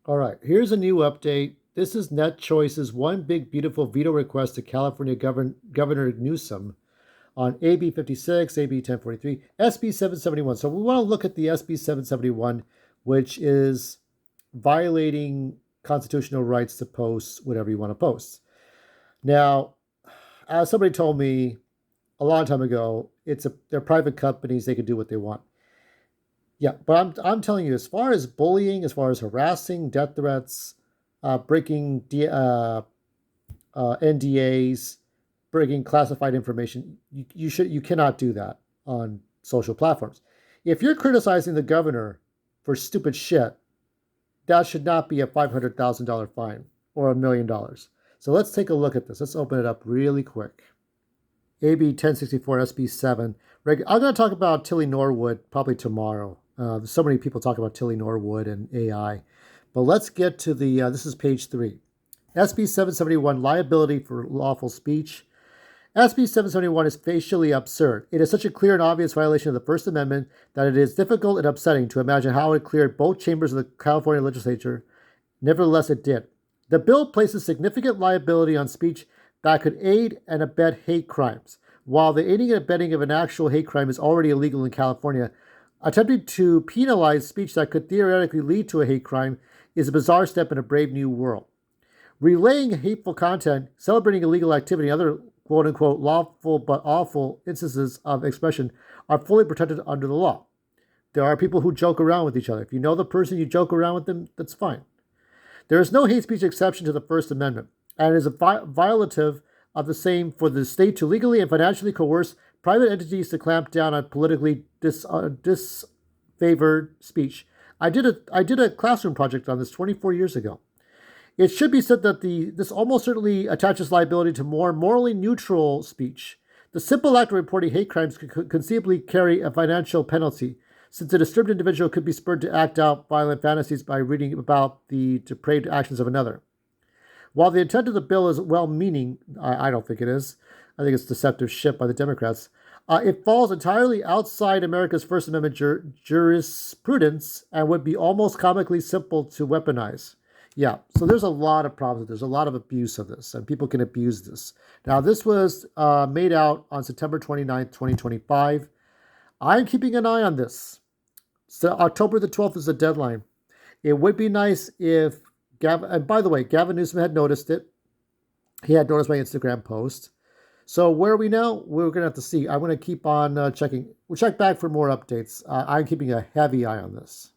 All right, here's a new update. This is NetChoice's one big beautiful veto request to California Governor Newsom on AB 56, AB 1043, SB 771. So we want to look at the SB 771, which is violating constitutional rights to post whatever you want to post. Now, as somebody told me a long time ago, they're private companies, they can do what they want. Yeah, but I'm telling you, as far as bullying, as far as harassing, death threats, breaking NDAs, breaking classified information, you cannot do that on social platforms. If you're criticizing the governor for stupid shit, that should not be a $500,000 fine or $1 million. So let's take a look at this. Let's open it up really quick. AB 1064 SB7. I'm going to talk about Tilly Norwood probably tomorrow. So many people talk about Tilly Norwood and AI. But let's get to this is page 3. SB 771, liability for lawful speech. SB 771 is facially absurd. It is such a clear and obvious violation of the First Amendment that it is difficult and upsetting to imagine how it cleared both chambers of the California legislature. Nevertheless, it did. The bill places significant liability on speech that could aid and abet hate crimes. While the aiding and abetting of an actual hate crime is already illegal in California, attempting to penalize speech that could theoretically lead to a hate crime is a bizarre step in a brave new world. Relaying hateful content, celebrating illegal activity, and other quote unquote lawful but awful instances of expression are fully protected under the law. There are people who joke around with each other. If you know the person, you joke around with them, that's fine. There is no hate speech exception to the First Amendment, and it is a violative of the same for the state to legally and financially coerce private entities to clamp down on politically disfavored speech. I did a classroom project on this 24 years ago. It should be said that this almost certainly attaches liability to more morally neutral speech. The simple act of reporting hate crimes could conceivably carry a financial penalty, since a disturbed individual could be spurred to act out violent fantasies by reading about the depraved actions of another. While the intent of the bill is well-meaning, I don't think it is. I think it's deceptive shit by the Democrats. It falls entirely outside America's First Amendment jurisprudence and would be almost comically simple to weaponize. Yeah, so there's a lot of problems. There's a lot of abuse of this, and people can abuse this. Now, this was made out on September 29th, 2025. I'm keeping an eye on this. So October the 12th is the deadline. It would be nice if Gavin, and by the way, Gavin Newsom had noticed it. He had noticed my Instagram post. So where are we now? We're going to have to see. I'm going to keep on checking. We'll check back for more updates. I'm keeping a heavy eye on this.